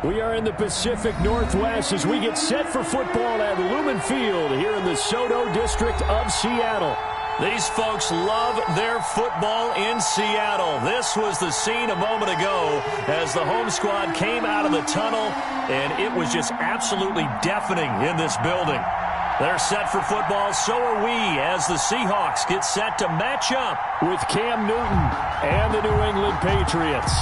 We are in the Pacific Northwest as we get set for football at Lumen Field here in the Soto District of Seattle. These folks love their football in Seattle. This was the scene a moment ago as the home squad came out of the tunnel, and it was just absolutely deafening in this building. They're set for football, so are we, as the Seahawks get set to match up with Cam Newton and the New England Patriots.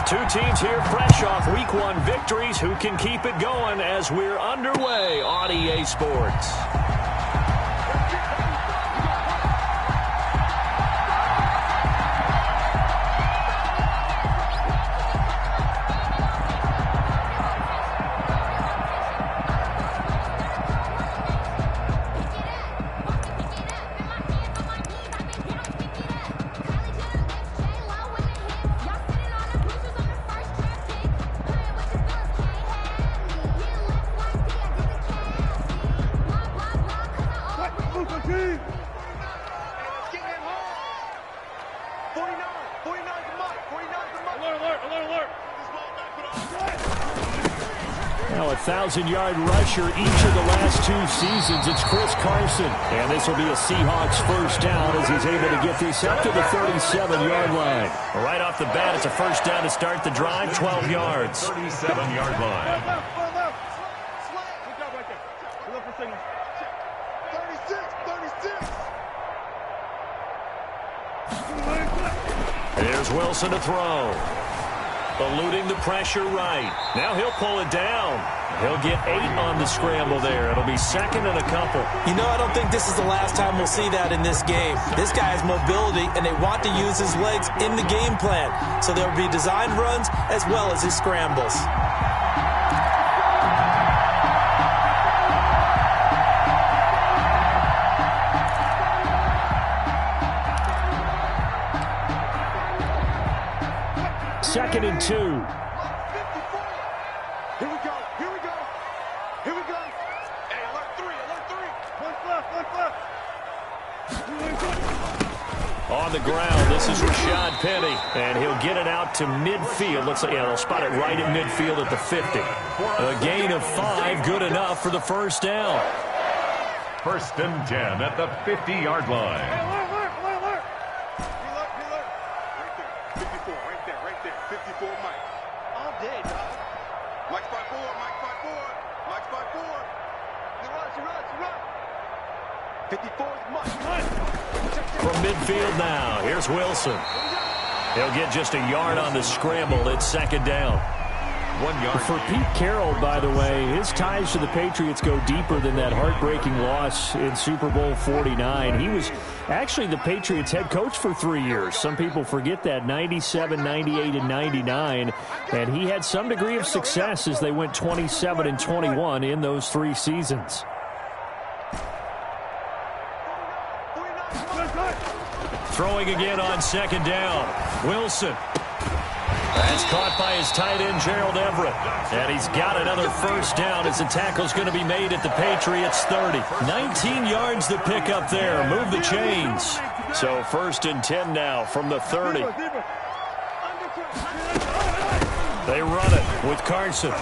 Two teams here fresh off Week 1 victories who can keep it going as we're underway on EA Sports. Now a 1,000-yard rusher each of the last 2 seasons. It's Chris Carson. And this will be a Seahawks first down as he's able to get this up to the 37-yard line. Right off the bat, it's a first down to start the drive, 12 yards. 37-yard line. Here's Wilson to throw. Eluding the pressure right. Now he'll pull it down. He'll get 8 on the scramble there. It'll be second and a couple. You know, I don't think this is the last time we'll see that in this game. This guy has mobility, and they want to use his legs in the game plan. So there will be designed runs as well as his scrambles. Second and 2. Here we go. Here we go. Here we go. Hey, alert 3. Alert 3. On the ground, this is Rashad Penny, and he'll get it out to midfield. Looks like, yeah, they'll spot it right at midfield at the 50. A gain of 5, good enough for the first down. First and 10 at the 50-yard line. From midfield now, here's Wilson. He'll get just a yard on the scramble. It's second down. 1 yard. For Pete Carroll, by the way, his ties to the Patriots go deeper than that heartbreaking loss in Super Bowl 49. He was actually the Patriots head coach for 3 years. Some people forget that, 97, 98, and 99. And he had some degree of success as they went 27 and 21 in those 3 seasons. Throwing again on second down. Wilson. That's caught by his tight end, Gerald Everett. And he's got another first down as the tackle's going to be made at the Patriots' 30. 19 yards to pick up there. Move the chains. So first and 10 now from the 30. They run it with Carson.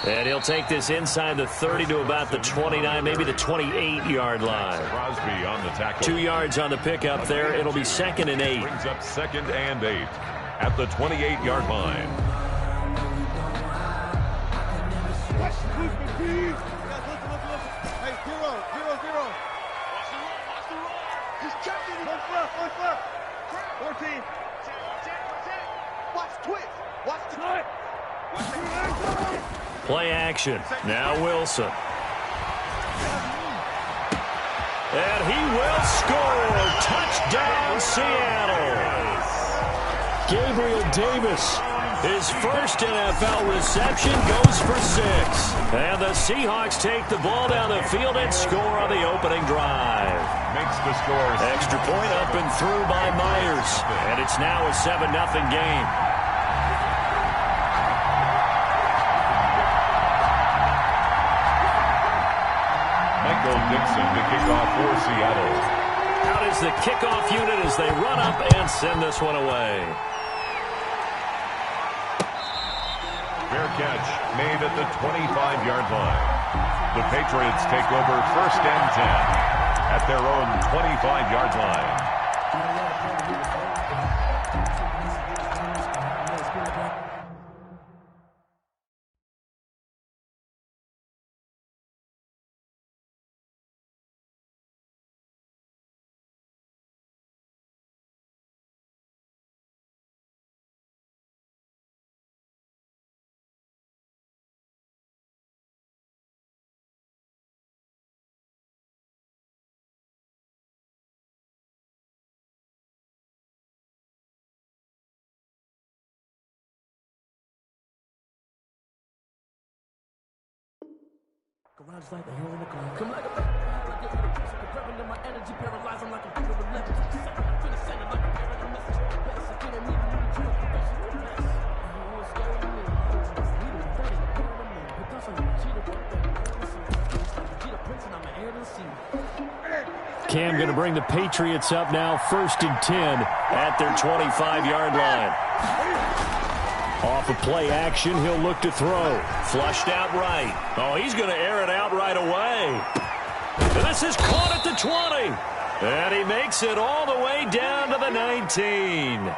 And he'll take this inside the 30 to about the 29, maybe the 28-yard line. Crosby on the tackle. 2 yards on the pickup there. It'll be second and 8. Brings up second and 8 at the 28-yard line. Hey, 0. He's checking. What's left? 14. Watch twist. Watch the twist. Play action. Now Wilson. And he will score. Touchdown, Seattle. Gabriel Davis, his first NFL reception, goes for 6. And the Seahawks take the ball down the field and score on the opening drive. Makes the score. Extra point up and through by Myers. And it's now a 7-0 game. Dixon to kick off for Seattle. Out is the kickoff unit as they run up and send this one away. Fair catch made at the 25-yard line. The Patriots take over 1st and 10 at their own 25-yard line. Garage like the hell in the club. Come like a like a grabbing in my energy, paralyzed. I'm like a finger of leverage. Finish sending like a parent. I'm missing the best. I can't need to do a professional mess. You know what's scary to me? Need a daddy, better than me. But that's on the cheetah. Cheetah Prince and I'm an heir to the sea. Cam going to bring the Patriots up now, 1st and 10 at their 25-yard line. Off of play action, he'll look to throw. Flushed out right. Oh, he's going to air it out right away. And this is caught at the 20. And he makes it all the way down to the 19.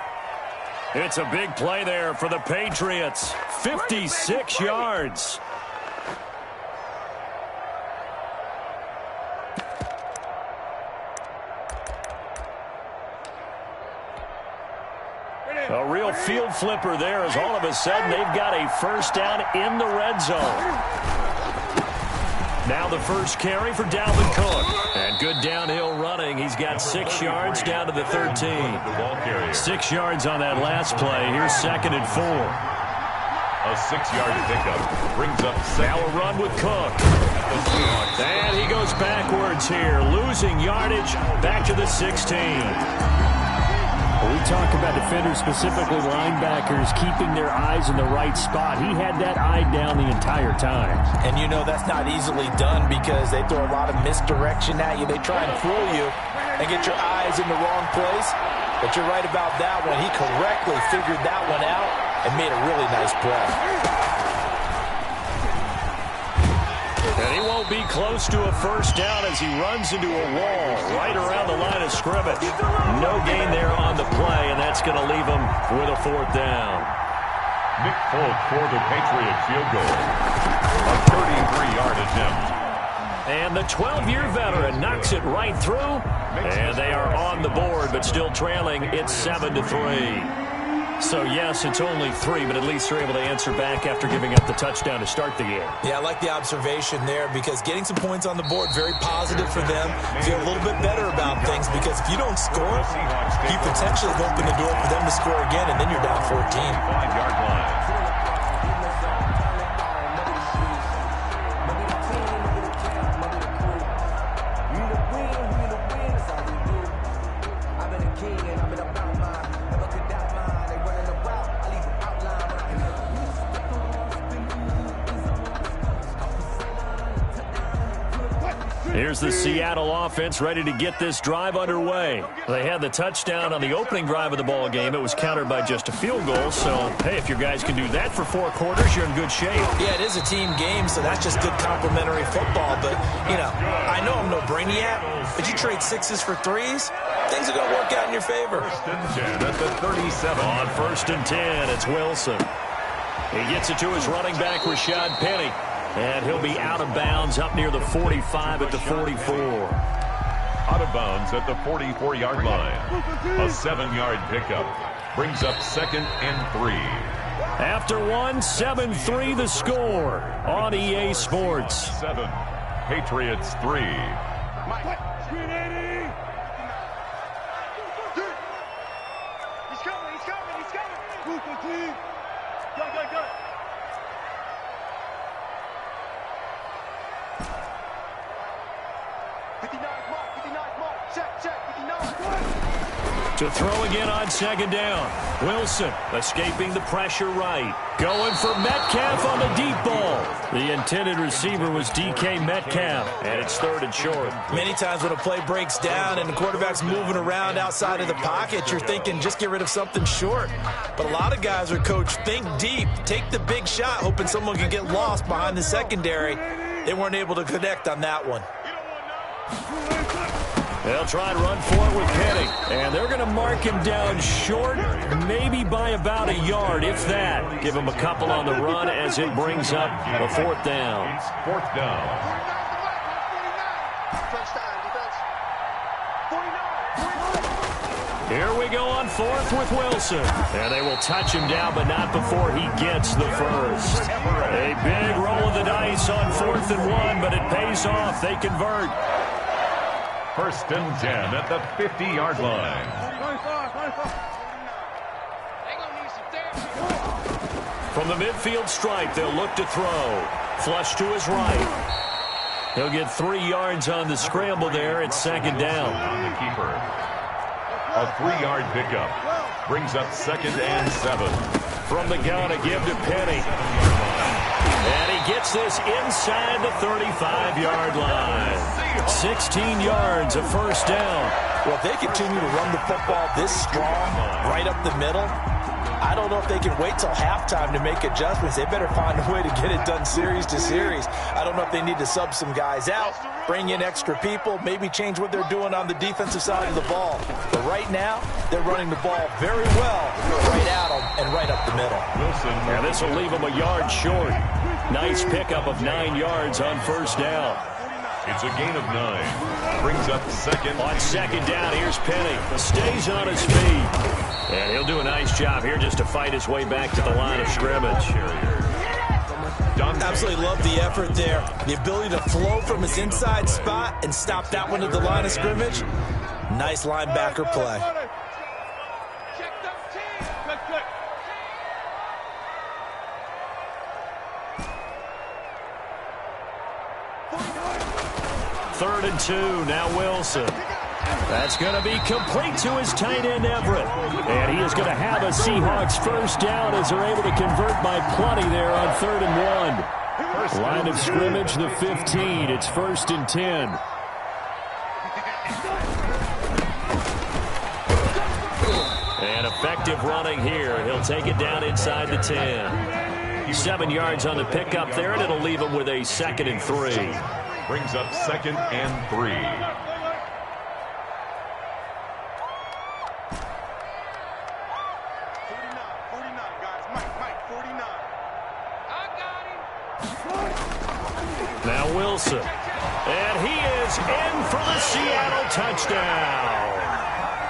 It's a big play there for the Patriots. 56 yards. A real field flipper there as all of a sudden they've got a 1st down in the red zone. Now the first carry for Dalvin Cook. And good downhill running. He's got 6 yards down to the 13. 6 yards on that last play. Here's 2nd and 4. A 6-yard pickup brings up second. Now a run with Cook. And he goes backwards here, losing yardage back to the 16. We talk about defenders, specifically linebackers, keeping their eyes in the right spot. He had that eye down the entire time. And you know that's not easily done because they throw a lot of misdirection at you. They try and fool you and get your eyes in the wrong place. But you're right about that one. He correctly figured that one out and made a really nice play. And he won't be close to a 1st down as he runs into a wall right around the line of scrimmage. No gain there on the play, and that's going to leave him with a 4th down. Nick Folk for the Patriot field goal. A 33-yard attempt. And the 12-year veteran knocks it right through. And they are on the board, but still trailing. It's 7-3. So, yes, it's only 3, but at least they're able to answer back after giving up the touchdown to start the game. Yeah, I like the observation there because getting some points on the board, very positive for them. Feel a little bit better about things because if you don't score, you potentially open the door for them to score again, and then you're down 14. 5-yard line. Here's the Seattle offense ready to get this drive underway. They had the touchdown on the opening drive of the ball game. It was countered by just a field goal. So, hey, if your guys can do that for 4 quarters, you're in good shape. Yeah, it is a team game, so that's just good complementary football. But, you know, I know I'm no brainiac, but you trade 6s for 3s, things are going to work out in your favor. 1st and 10 at the 37. On 1st and 10, it's Wilson. He gets it to his running back, Rashad Penny. And he'll be out of bounds up near the 45 at the 44. Out of bounds at the 44-yard line. A 7-yard pickup brings up 2nd and 3. After 1, 7-3 the score on EA Sports. 7, Patriots 3. He's coming. Move quickly. Go. 59 mark, check, 59. To throw again on second down. Wilson escaping the pressure right. Going for Metcalf on the deep ball. The intended receiver was DK Metcalf, and it's 3rd and short. Many times when a play breaks down and the quarterback's moving around outside of the pocket, you're thinking just get rid of something short. But a lot of guys are coached, think deep, take the big shot, hoping someone can get lost behind the secondary. They weren't able to connect on that one. They'll try and run for it with Penny. And they're going to mark him down short, maybe by about a yard, if that. Give him a couple on the run as it brings up a 4th down. It's 4th down. Here we go on 4th with Wilson. And they will touch him down, but not before he gets the first. A big roll of the dice on 4th and 1, but it pays off. They convert. 1st and 10 at the 50-yard line. From the midfield stripe, they'll look to throw. Flush to his right. He'll get 3 yards on the scramble there. It's 2nd down. On the keeper. A 3-yard pickup. Brings up 2nd and 7. From the gun, a give to Penny. And he gets this inside the 35-yard line. 16 yards, a 1st down. Well, if they continue to run the football this strong, right up the middle, I don't know if they can wait till halftime to make adjustments. They better find a way to get it done series to series. I don't know if they need to sub some guys out, bring in extra people, maybe change what they're doing on the defensive side of the ball. But right now, they're running the ball very well, right at them and right up the middle. Wilson. And this will leave them a yard short. Nice pickup of 9 yards on 1st down. It's a gain of 9. Brings up 2nd. On 2nd down, here's Penny. Stays on his feet. And he'll do a nice job here just to fight his way back to the line of scrimmage. Absolutely love the effort there. The ability to flow from his inside spot and stop that one at the line of scrimmage. Nice linebacker play. Third and 2, now Wilson. That's going to be complete to his tight end, Everett. And he is going to have a Seahawks 1st down as they're able to convert by plenty there on 3rd and 1. Line of scrimmage, the 15. It's 1st and 10. And effective running here. He'll take it down inside the 10. 7 yards on the pickup there, and it'll leave him with a 2nd and 3. Brings up 2nd and 3. Now Wilson. And he is in for the Seattle touchdown.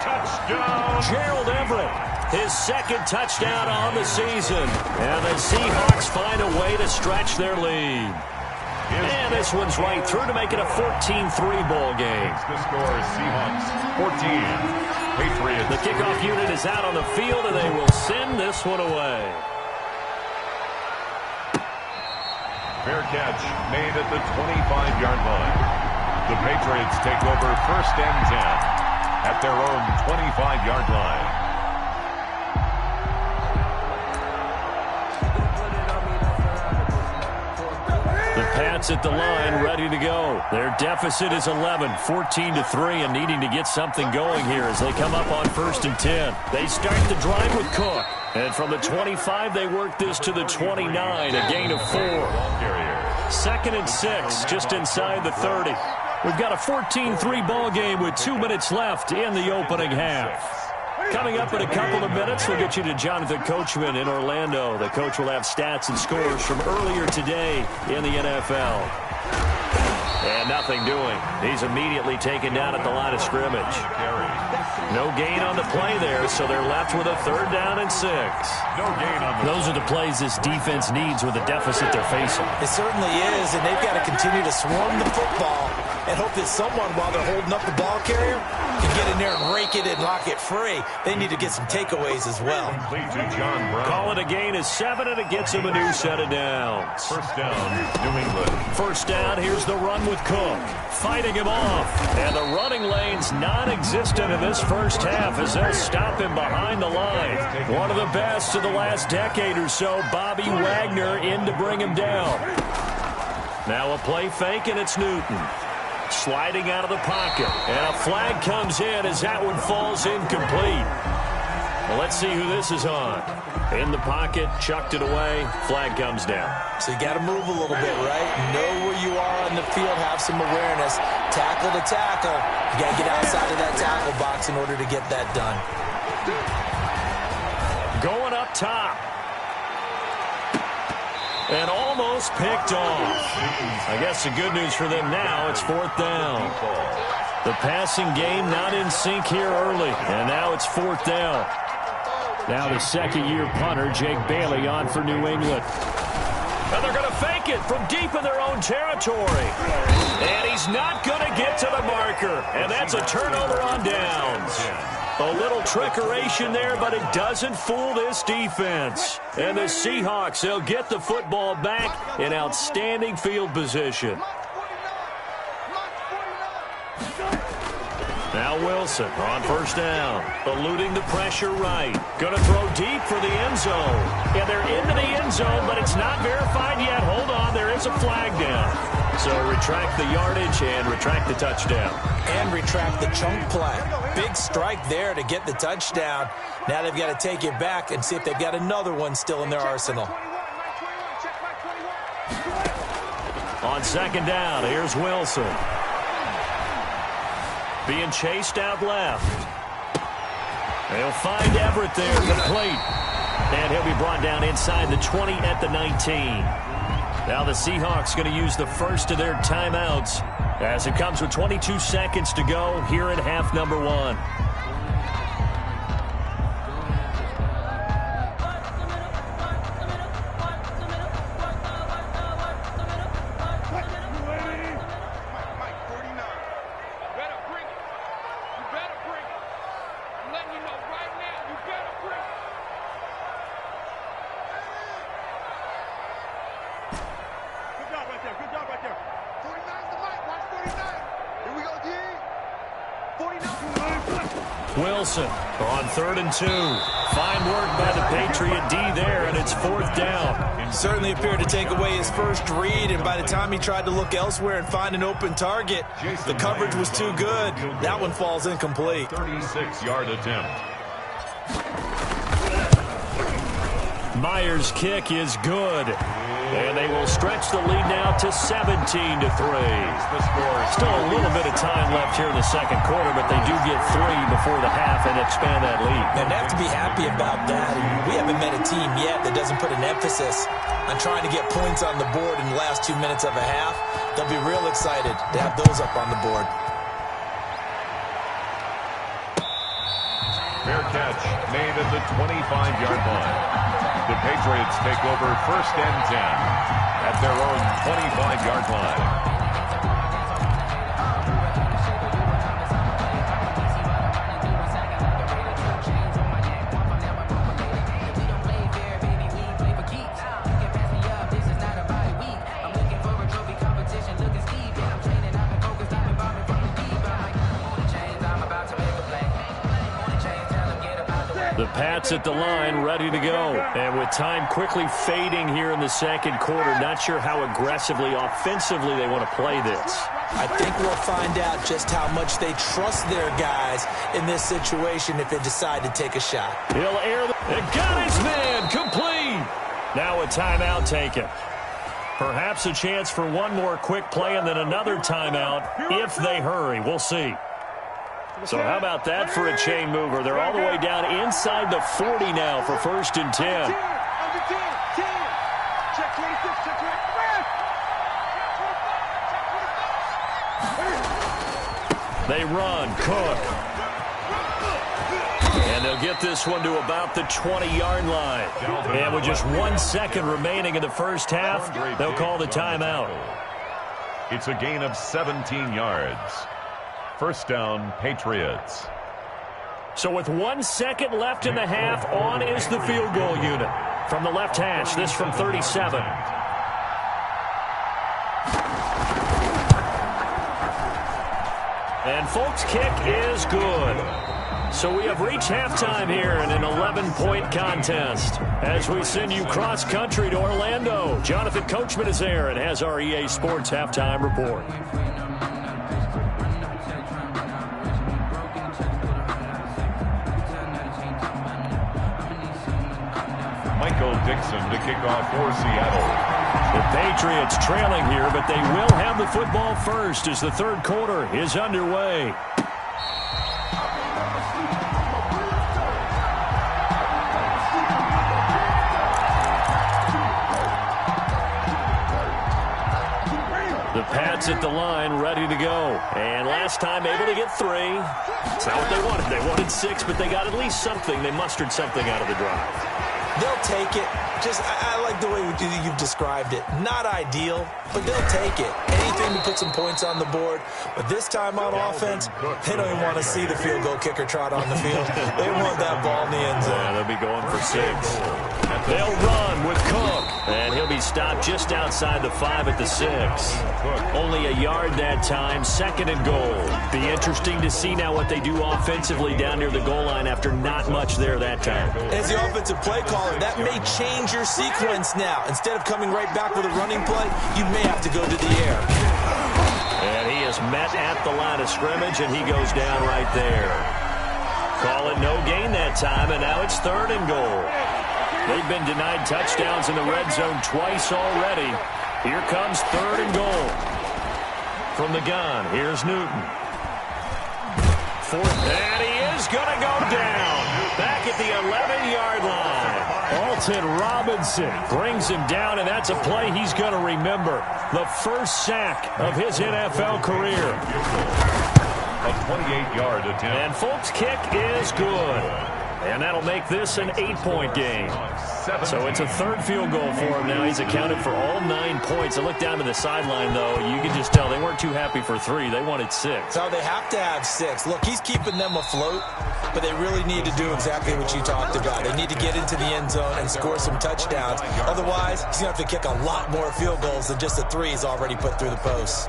Touchdown. Gerald Everett, his 2nd touchdown on the season. And the Seahawks find a way to stretch their lead. And this one's right through to make it a 14-3 ball game. The score is Seahawks 14. Patriots. The kickoff unit is out on the field, and they will send this one away. Fair catch made at the 25-yard line. The Patriots take over 1st and 10 at their own 25-yard line. The Pats at the line, ready to go. Their deficit is 11, 14-3, and needing to get something going here as they come up on 1st and 10. They start the drive with Cook. And from the 25, they work this to the 29, a gain of 4. 2nd and 6, just inside the 30. We've got a 14-3 ball game with 2 minutes left in the opening half. Coming up in a couple of minutes, we'll get you to Jonathan Coachman in Orlando. The coach will have stats and scores from earlier today in the NFL. And nothing doing. He's immediately taken down at the line of scrimmage. No gain on the play there, so they're left with a 3rd down and 6. No gain on the Those are the plays this defense needs with the deficit they're facing. It certainly is, and they've got to continue to swarm the football and hope that someone, while they're holding up the ball carrier, can get in there and rake it and lock it free. They need to get some takeaways as well. Call it a gain of 7, and it gets him a new set of downs. First down, New England. First down, here's the run with Cook. Fighting him off. And the running lane's non-existent in this first half as they'll stop him behind the line. One of the best of the last decade or so, Bobby Wagner in to bring him down. Now a play fake, and it's Newton. Sliding out of the pocket. And a flag comes in as that one falls incomplete. Well, let's see who this is on. In the pocket, chucked it away, flag comes down. So you got to move a little bit, right? Know where you are on the field, have some awareness. Tackle to tackle. You got to get outside of that tackle box in order to get that done. Going up top. And almost picked off. I guess the good news for them now, it's 4th down. The passing game not in sync here early, and now it's 4th down. Now the second-year punter, Jake Bailey, on for New England. And they're going to fake it from deep in their own territory. And he's not going to get to the marker. And that's a turnover on downs. A little trickeration there, but it doesn't fool this defense. And the Seahawks, they'll get the football back in outstanding field position. Now Wilson on first down, eluding the pressure right. Going to throw deep for the end zone. And they're into the end zone, but it's not verified yet. Hold on, there is a flag down. So retract the yardage and retract the touchdown. And retract the chunk play. Big strike there to get the touchdown. Now they've got to take it back and see if they've got another one still in their arsenal. On second down, here's Wilson. Being chased out left. They'll find Everett there, complete. And he'll be brought down inside the 20 at the 19. Now the Seahawks going to use the first of their timeouts as it comes with 22 seconds to go here in half number 1. Wilson on 3rd and 2. Fine work by the Patriot D there, and it's 4th down. Certainly appeared to take away his first read, and by the time he tried to look elsewhere and find an open target, the coverage was too good. That one falls incomplete. 36-yard attempt. Myers' kick is good. And they will stretch the lead now to 17-3. Still a little bit of time left here in the second quarter, but they do get 3 before the half and expand that lead. And they have to be happy about that. We haven't met a team yet that doesn't put an emphasis on trying to get points on the board in the last 2 minutes of a half. They'll be real excited to have those up on the board. Fair catch made at the 25-yard line. The Patriots take over 1st and 10 at their own 25-yard line. The Pats at the line, ready to go. And with time quickly fading here in the second quarter, not sure how aggressively, offensively they want to play this. I think we'll find out just how much they trust their guys in this situation if they decide to take a shot. He'll air and got his man, complete. Now a timeout taken. Perhaps a chance for one more quick play and then another timeout if they hurry. We'll see. So how about that for a chain mover? They're all the way down inside the 40 now for 1st and 10. They run, Cook. And they'll get this one to about the 20-yard line. And with just 1 second remaining in the first half, they'll call the timeout. It's a gain of 17 yards. First down, Patriots. So with 1 second left in the half, on is the field goal unit. From the left hash, this from 37. And folks, kick is good. So we have reached halftime here in an 11-point contest. As we send you cross-country to Orlando, Jonathan Coachman is there and has our EA Sports halftime report. Michael Dixon to kick off for Seattle. The Patriots trailing here, but they will have the football first as the third quarter is underway. The Pats at the line, ready to go. And last time able to get 3. It's not what they wanted. They wanted 6, but they got at least something. They mustered something out of the drive. They'll take it. I like the way you've described it. Not ideal, but they'll take it. Anything to put some points on the board. But this time on offense, they don't even want to see the field goal kicker trot on the field. They want that ball in the end zone. Yeah, they'll be going for 6. They'll run with Cook, and he'll be stopped just outside the 5 at the 6. Only a yard that time, second and goal. Be interesting to see now what they do offensively down near the goal line after not much there that time. As the offensive play caller, that may change your sequence now. Instead of coming right back with a running play, you may have to go to the air. And he is met at the line of scrimmage, and he goes down right there. Call it no gain that time, and now it's third and goal. They've been denied touchdowns in the red zone twice already. Here comes third and goal. From the gun, here's Newton. Fourth, and he is going to go down. Back at the 11-yard line. Alton Robinson brings him down, and that's a play he's going to remember. The first sack of his NFL career. A 28-yard attempt. And folks, kick is good. And that'll make this an 8-point game. So it's a third field goal for him now. He's accounted for all 9 points. I look down to the sideline, though. You can just tell they weren't too happy for 3. They wanted 6. So they have to have 6. Look, he's keeping them afloat, but they really need to do exactly what you talked about. They need to get into the end zone and score some touchdowns. Otherwise, he's going to have to kick a lot more field goals than just the 3 he's already put through the posts.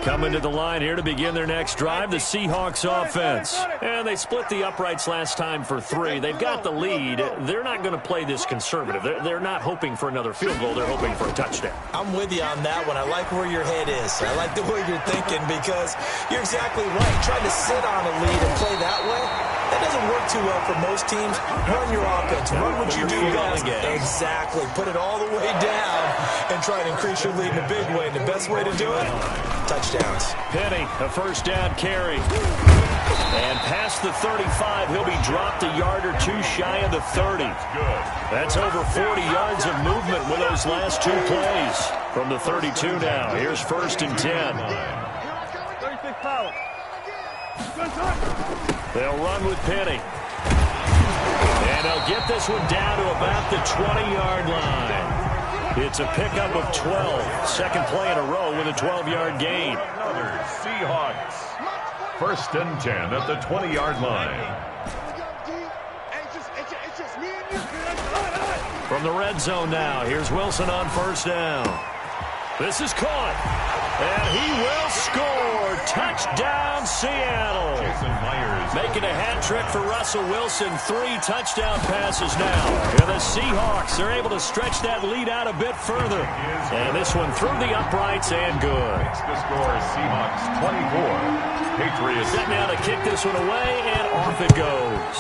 Coming to the line here to begin their next drive, the Seahawks offense. And they split the uprights last time for 3. They've got the lead. They're not going to play this conservative. They're not hoping for another field goal. They're hoping for a touchdown. I'm with you on that one. I like where your head is. I like the way you're thinking because you're exactly right. Trying to sit on a lead and play that way, that doesn't work too well for most teams. Run your offense. Run what you do best. Exactly. Put it all the way down and try to increase your lead in a big way. And the best way to do it, touchdowns. Penny, a first down carry. And past the 35, he'll be dropped a yard or 2 shy of the 30. That's over 40 yards of movement with those last 2 plays. From the 32 now, here's first and 10. They'll run with Penny. And they'll get this one down to about the 20-yard line. It's a pickup of 12. Second play in a row with a 12-yard gain. Another Seahawks. First and 10 at the 20-yard line. From the red zone now, here's Wilson on first down. This is caught. And he will score. Touchdown, Seattle. Making a hat trick for Russell Wilson. 3 touchdown passes now. And the Seahawks are able to stretch that lead out a bit further. And this one through the uprights and good. The score is Seahawks 24. Patriots. Set now to kick this one away, and off it goes.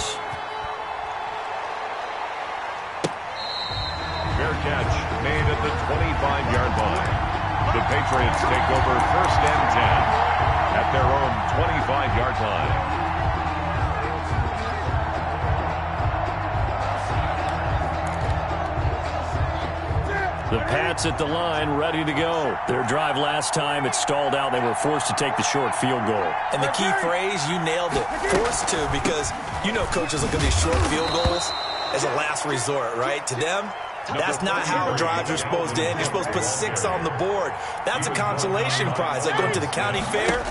Fair catch made at the 25-yard line. The Patriots take over first and 10 at their own 25-yard line. The Pats at the line, ready to go. Their drive last time, it stalled out. They were forced to take the short field goal. And the key phrase, you nailed it. Forced to, because you know coaches look at these short field goals as a last resort, right? To them, That's not how drives are supposed to end. You're supposed to put 6 on the board. That's a consolation prize. Like going to the county fair,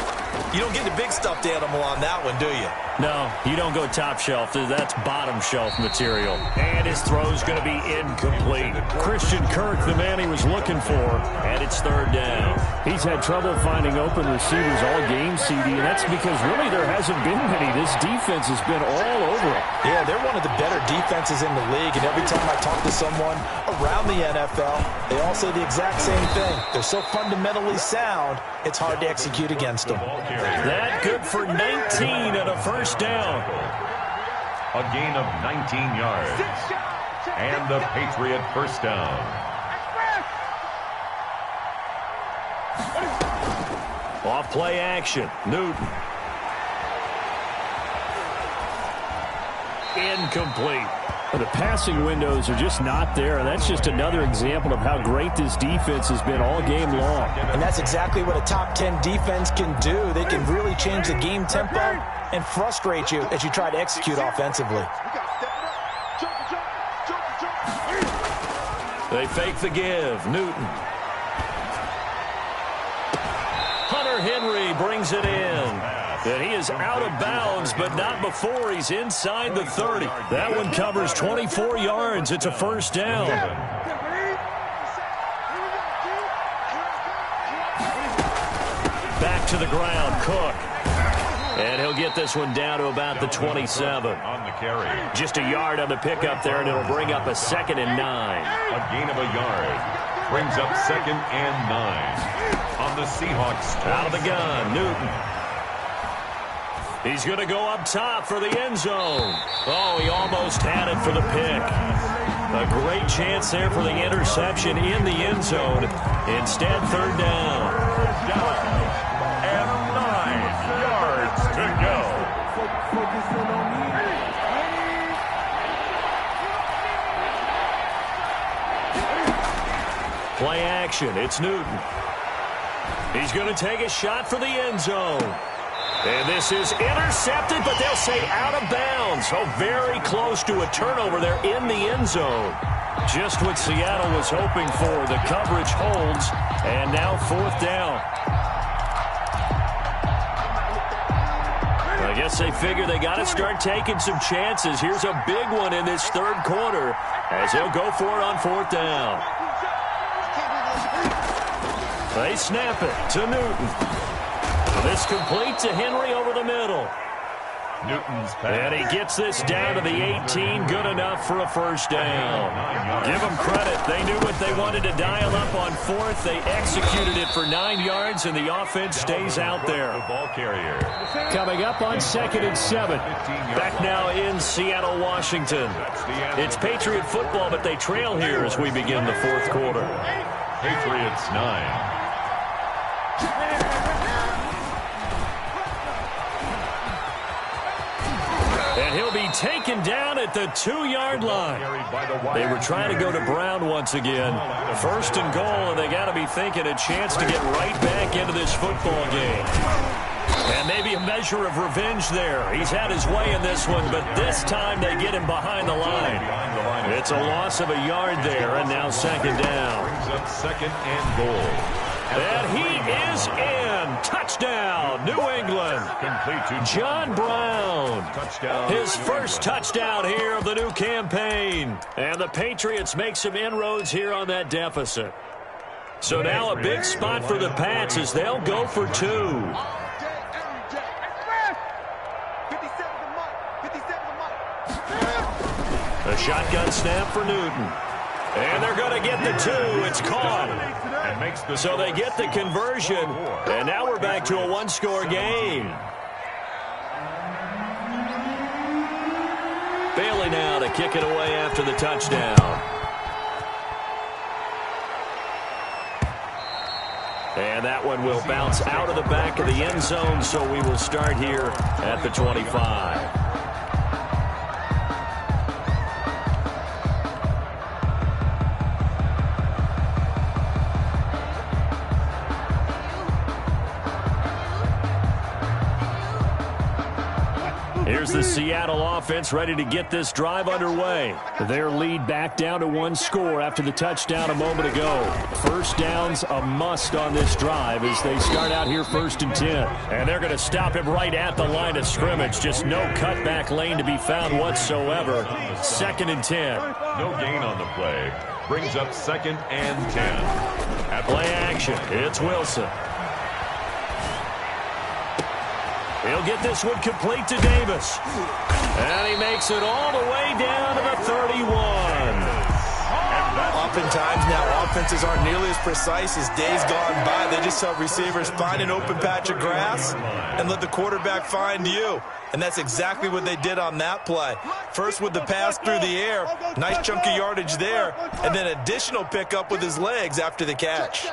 you don't get the big stuffed animal on that one, do you? No, you don't go top shelf. That's bottom shelf material. And his throw's going to be incomplete. Christian Kirk, the man he was looking for, and it's third down. He's had trouble finding open receivers all game, CD, and that's because really there hasn't been many. This defense has been all over it. Yeah, they're one of the better defenses in the league, and every time I talk to someone around the NFL, they all say the exact same thing. They're so fundamentally sound, it's hard to execute against them. That good for 19 and a first down. A gain of 19 yards. And the Patriot first down. Off play action. Newton. Incomplete. The passing windows are just not there, and that's just another example of how great this defense has been all game long. And that's exactly what a top 10 defense can do. They can really change the game tempo and frustrate you as you try to execute offensively. They fake the give. Newton. Hunter Henry brings it in. And he is out of bounds, but not before he's inside the 30. That one covers 24 yards. It's a first down. Back to the ground, Cook. And he'll get this one down to about the 27. On the carry. Just a yard on the pickup there, and it'll bring up a 2nd and 9. A gain of a yard. Brings up 2nd and 9. On the Seahawks. Out of the gun, Newton. He's going to go up top for the end zone. Oh, he almost had it for the pick. A great chance there for the interception in the end zone. Instead, third down. And 9 yards to go. Play action. It's Newton. He's going to take a shot for the end zone. And this is intercepted, but they'll say out of bounds. Oh, very close to a turnover there in the end zone. Just what Seattle was hoping for. The coverage holds, and now fourth down. I guess they figure they got to start taking some chances. Here's a big one in this third quarter as they'll go for it on fourth down. They snap it to Newton. This complete to Henry over the middle. Newton's pass. And he gets this down to the 18. Good enough for a first down. Give them credit. They knew what they wanted to dial up on fourth. They executed it for 9 yards, and the offense stays out there. The ball carrier. Coming up on 2nd and 7. Back now in Seattle, Washington. It's Patriot football, but they trail here as we begin the fourth quarter. Patriots 9. And he'll be taken down at the 2-yard line. They were trying to go to Brown once again. First and goal, and they got to be thinking a chance to get right back into this football game. And maybe a measure of revenge there. He's had his way in this one, but this time they get him behind the line. It's a loss of a yard there, and now second down. Brings up 2nd and goal. And he is in. Touchdown, New England. Complete to John Brown. Touchdown. His first touchdown here of the new campaign. And the Patriots make some inroads here on that deficit. So now a big spot for the Pats as they'll go for 2. A shotgun snap for Newton. And they're going to get the 2. It's caught. So they get the conversion. And now we're back to a one-score game. Bailey now to kick it away after the touchdown. And that one will bounce out of the back of the end zone, so we will start here at the 25. Here's the Seattle offense ready to get this drive underway. Their lead back down to one score after the touchdown a moment ago. First down's a must on this drive as they start out here 1st and 10. And they're going to stop him right at the line of scrimmage. Just no cutback lane to be found whatsoever. 2nd and 10. No gain on the play. Brings up 2nd and 10. At play action, it's Wilson. He'll get this one complete to Davis. And he makes it all the way down to the 31. Oftentimes now, offenses aren't nearly as precise as days gone by. They just help receivers find an open patch of grass and let the quarterback find you. And that's exactly what they did on that play. First with the pass through the air, nice chunk of yardage there, and then additional pickup with his legs after the catch.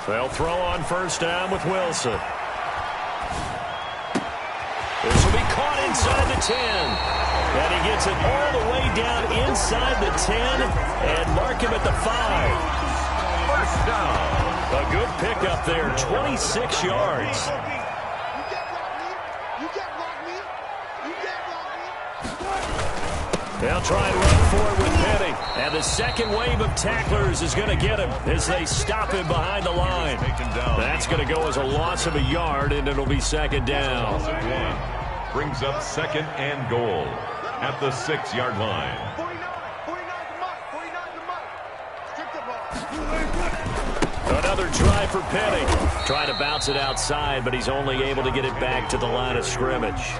They'll throw on first down with Wilson. This will be caught inside the 10. And he gets it all the way down inside the 10 and mark him at the 5. First down. A good pickup there, 26 yards. They'll try and run for it with Penny. And the second wave of tacklers is going to get him as they stop him behind the line. That's going to go as a loss of a yard, and it'll be 2nd down. Brings up 2nd and goal at the 6-yard line. Another try for Penny. Trying to bounce it outside, but he's only able to get it back to the line of scrimmage.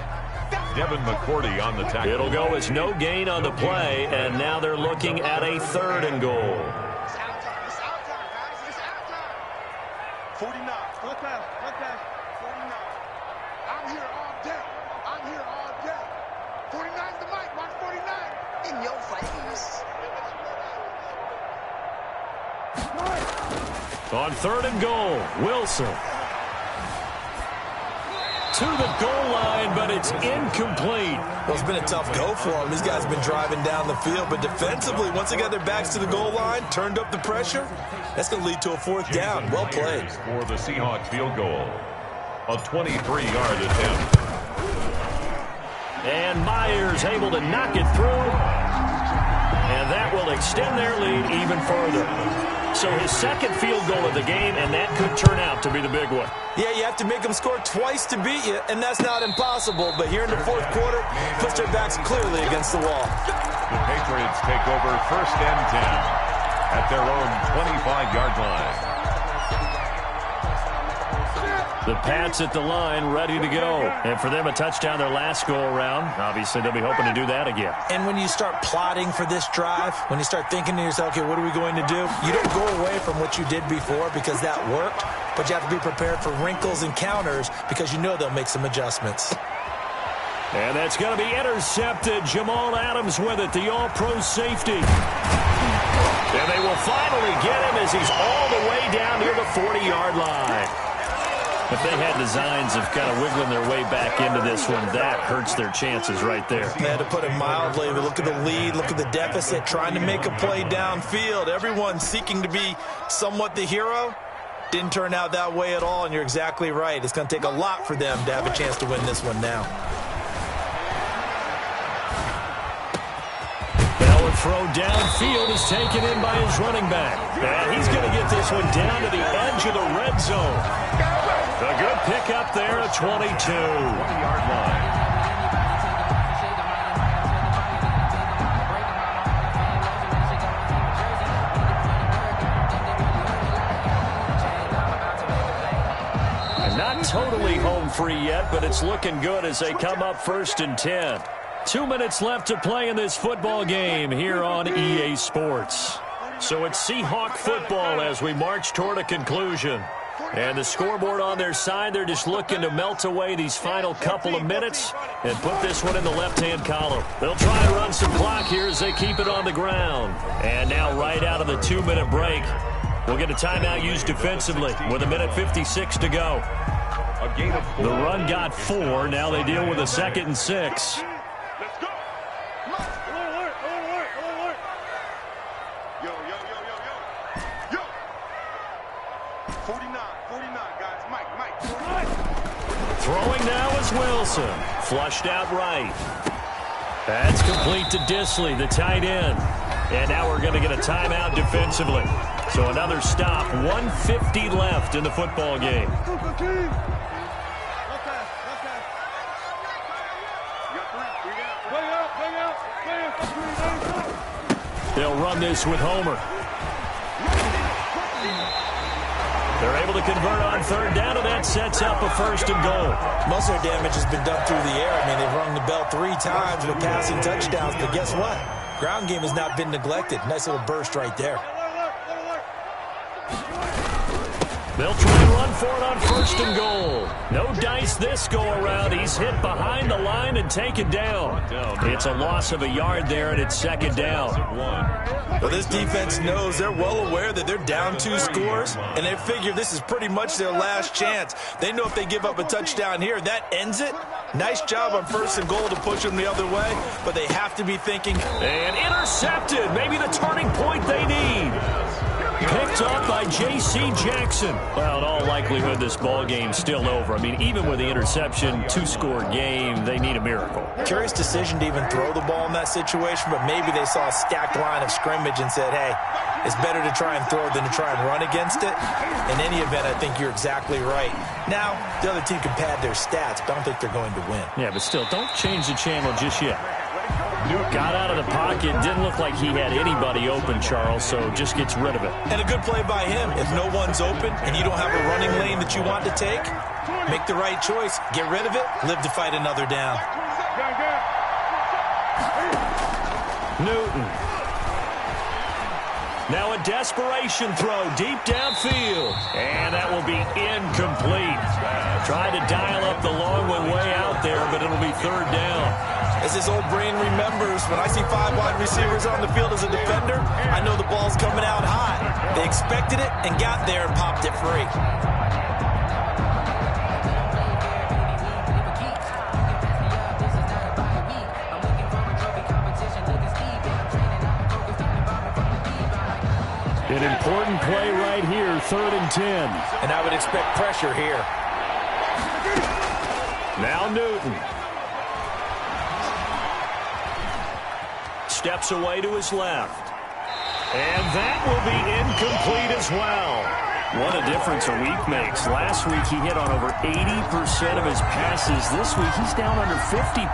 Devin McCourty on the tackle. It'll go as no gain on the play, and now they're looking at a 3rd and goal. It's out time. It's out time, guys. It's out time. 49. Look past. 49. I'm here all day. I'm here all day. 49's the mic. Watch 49. In your face. On 3rd and goal, Wilson. To the goal line, but it's incomplete. Well, it's been a tough go for him. These guys have been driving down the field, but defensively, once they got their backs to the goal line, turned up the pressure, that's going to lead to a 4th down. Well played. For the Seahawks field goal. A 23-yard attempt. And Myers able to knock it through. And that will extend their lead even further. So his 2nd field goal of the game, and that could turn out to be the big one. Yeah, you have to make them score twice to beat you, and that's not impossible. But here in the 4th quarter, puts their backs clearly against the wall. The Patriots take over 1st and 10 at their own 25-yard line. The Pats at the line, ready to go. And for them, a touchdown their last go-around. Obviously, they'll be hoping to do that again. And when you start plotting for this drive, when you start thinking to yourself, okay, what are we going to do? You don't go away from what you did before because that worked, but you have to be prepared for wrinkles and counters because you know they'll make some adjustments. And that's going to be intercepted. Jamal Adams with it, the all-pro safety. And they will finally get him as he's all the way down near the 40-yard line. If they had designs of kind of wiggling their way back into this one, that hurts their chances right there. They had to put it mildly. We look at the lead, look at the deficit, trying to make a play downfield. Everyone seeking to be somewhat the hero. Didn't turn out that way at all, and you're exactly right. It's going to take a lot for them to have a chance to win this one now. Bell throw downfield is taken in by his running back. And he's going to get this one down to the edge of the red zone. A good pickup there at 22. 20-yard line. Not totally home free yet, but it's looking good as they come up 1st and 10. 2 minutes left to play in this football game here on EA Sports. So it's Seahawk football as we march toward a conclusion. And the scoreboard on their side, they're just looking to melt away these final couple of minutes and put this one in the left-hand column. They'll try and run some clock here as they keep it on the ground. And now right out of the 2-minute break, we'll get a timeout used defensively with 1:56 to go. The run got 4. Now they deal with a 2nd and 6. Let's go. Alert. Yo. 49, guys. Mike. 49. Throwing now is Wilson. Flushed out right. That's complete to Disley, the tight end. And now we're going to get a timeout defensively. So another stop, 1:50 left in the football game. They'll run this with Homer. They're able to convert on third down, and that sets up a first and goal. Most of their damage has been done through the air. I mean, they've rung the bell 3 times with passing touchdowns, but guess what? Ground game has not been neglected. Nice little burst right there. They'll try and run for it on first and goal. No dice this go-around. He's hit behind the line and taken down. It's a loss of a yard there, and it's second down. Well, this defense knows, they're well aware that they're down 2 scores, and they figure this is pretty much their last chance. They know if they give up a touchdown here, that ends it. Nice job on first and goal to push them the other way, but they have to be thinking. And intercepted. Maybe the turning point they need. Picked up by J.C. Jackson. Well, in all likelihood, this ball game's still over. I mean, even with the interception, 2-score game, they need a miracle. Curious decision to even throw the ball in that situation, but maybe they saw a stacked line of scrimmage and said, hey, it's better to try and throw than to try and run against it. In any event, I think you're exactly right. Now, the other team can pad their stats, but I don't think they're going to win. Yeah, but still, don't change the channel just yet. Got out of the pocket. Didn't look like he had anybody open, Charles, so just gets rid of it. And a good play by him. If no one's open and you don't have a running lane that you want to take, make the right choice. Get rid of it. Live to fight another down. Newton. Now a desperation throw deep downfield. And that will be incomplete. Tried to dial up the long one way out there, but it'll be third down. As his old brain remembers, when I see 5 wide receivers on the field as a defender, I know the ball's coming out high. They expected it and got there and popped it free. An important play right here, 3rd and 10. And I would expect pressure here. Now Newton. Steps away to his left. And that will be incomplete as well. What a difference a week makes. Last week he hit on over 80% of his passes. This week he's down under 50%.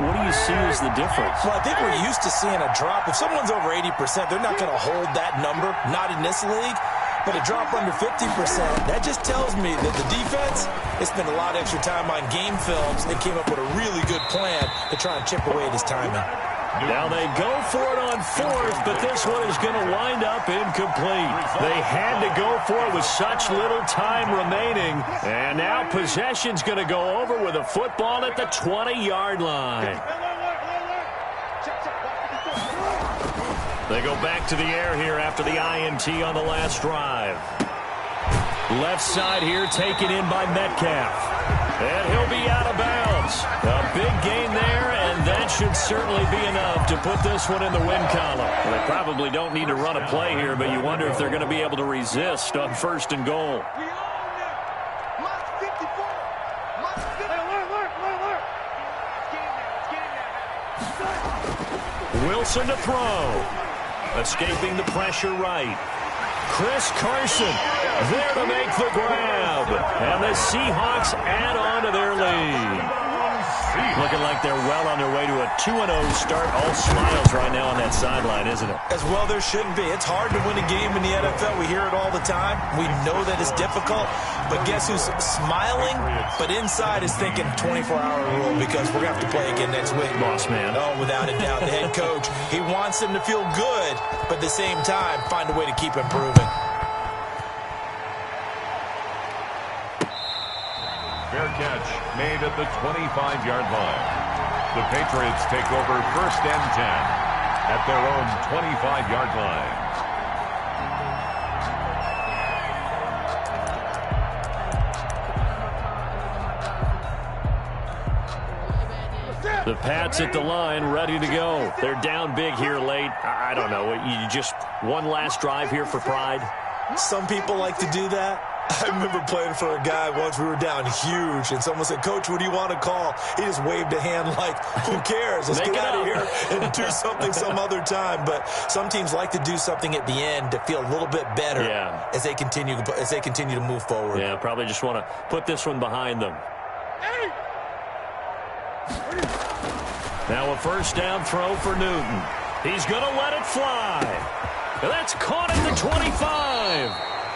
What do you see as the difference? Well, I think we're used to seeing a drop. If someone's over 80%, they're not going to hold that number. Not in this league. But a drop under 50%, that just tells me that the defense, they spent a lot of extra time on game films. They came up with a really good plan to try and chip away at his timing. Now they go for it on 4th, but this one is going to wind up incomplete. They had to go for it with such little time remaining. And now possession's going to go over with a football at the 20-yard line. They go back to the air here after the INT on the last drive. Left side here taken in by Metcalf. And he'll be out of bounds. A big gain there, and that should certainly be enough to put this one in the win column. Well, they probably don't need to run a play here, but you wonder if they're going to be able to resist on 1st and goal. Wilson to throw. Escaping the pressure right. Chris Carson there to make the grab. And the Seahawks add on to their lead. Looking like they're well on their way to a 2-0 start. All smiles right now on that sideline, isn't it? As well there should be. It's hard to win a game in the NFL. We hear it all the time. We know that it's difficult. But guess who's smiling? But inside is thinking 24-hour rule because we're going to have to play again next week. Boss man. Oh, without a doubt. The head coach, he wants them to feel good, but at the same time, find a way to keep improving. Fair catch made at the 25-yard line. The Patriots take over 1st and 10 at their own 25-yard line. The Pats at the line, ready to go. They're down big here late. I don't know. You just one last drive here for pride? Some people like to do that. I remember playing for a guy once. We were down huge, and someone said, "Coach, what do you want to call?" He just waved a hand like, "Who cares? Let's get out of here and do something some other time." But some teams like to do something at the end to feel a little bit better as they continue to move forward. Yeah, probably just want to put this one behind them. Now a first down throw for Newton. He's going to let it fly. And that's caught at the 25.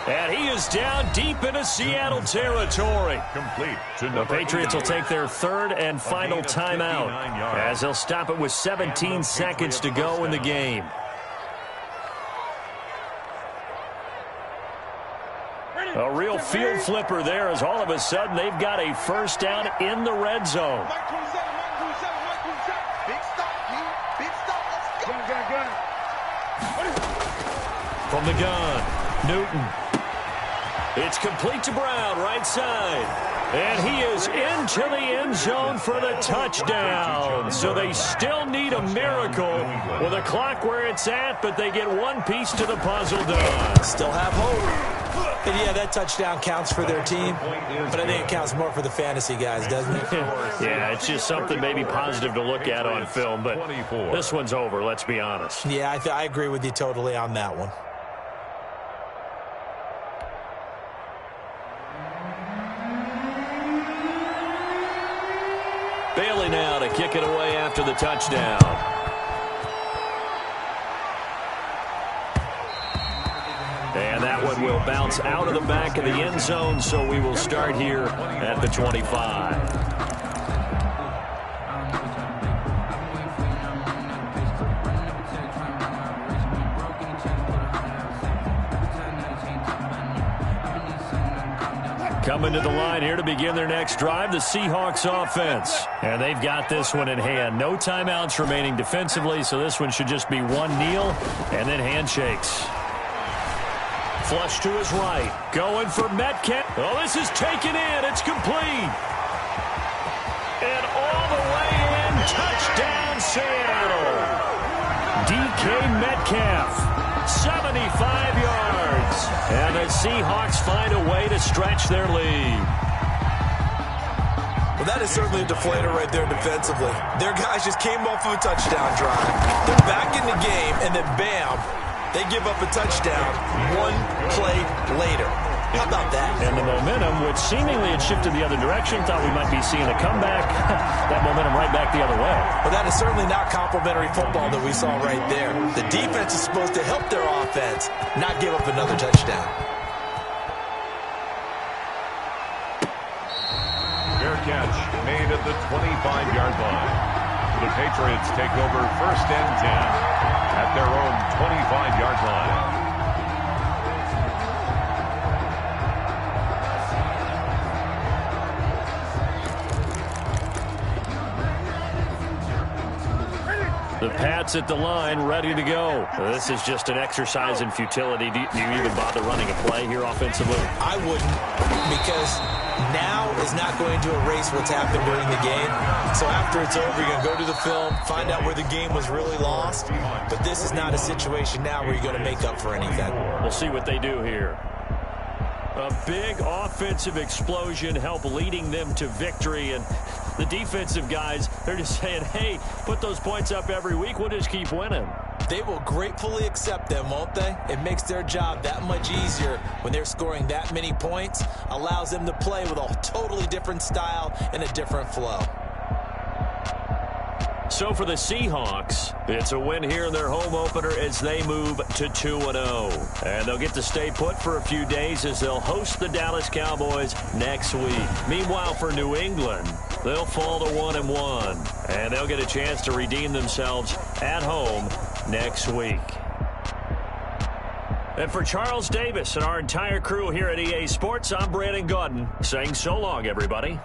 And he is down deep into Seattle territory. Complete to The Patriots will take their third and final timeout as they'll stop it with 17 seconds to go in the game. A real field flipper there as all of a sudden they've got a first down in the red zone. From the gun, Newton. It's complete to Brown, right side. And he is into the end zone for the touchdown. So they still need a miracle with the clock where it's at, but they get one piece to the puzzle done. Still have hope. And yeah, that touchdown counts for their team, but I think it counts more for the fantasy guys, doesn't it? Yeah, it's just something maybe positive to look at on film, but this one's over, let's be honest. Yeah, I agree with you totally on that one. Bailey now to kick it away after the touchdown. And that one will bounce out of the back of the end zone, so we will start here at the 25. Coming to the line here to begin their next drive, the Seahawks offense. And they've got this one in hand. No timeouts remaining defensively, so this one should just be one kneel and then handshakes. Flush to his right. Going for Metcalf. Oh, this is taken in. It's complete. And all the way in. Touchdown, Seattle. DK Metcalf. 75 yards. And the Seahawks find a way to stretch their lead. Well, that is certainly a deflator right there defensively. Their guys just came off of a touchdown drive. They're back in the game, and then bam, they give up a touchdown one play later. How about that? And the momentum, which seemingly had shifted the other direction, thought we might be seeing a comeback. That momentum right back the other way. But that is certainly not complimentary football that we saw right there. The defense is supposed to help their offense, not give up another touchdown. Fair catch made at the 25-yard line. The Patriots take over first and 10 at their own 25-yard line. The Pats at the line, ready to go. This is just an exercise in futility. Do you even bother running a play here offensively? I wouldn't, because now is not going to erase what's happened during the game. So after it's over, you're going to go to the film, find out where the game was really lost. But this is not a situation now where you're going to make up for anything. We'll see what they do here. A big offensive explosion help leading them to victory, and the defensive guys, they're just saying, hey, put those points up every week, we'll just keep winning. They will gratefully accept them, won't they? It makes their job that much easier when they're scoring that many points, allows them to play with a totally different style and a different flow. So for the Seahawks, it's a win here in their home opener as they move to 2-0. And they'll get to stay put for a few days as they'll host the Dallas Cowboys next week. Meanwhile, for New England, they'll fall to 1-1. And they'll get a chance to redeem themselves at home next week. And for Charles Davis and our entire crew here at EA Sports, I'm Brandon Gaudin saying so long, everybody.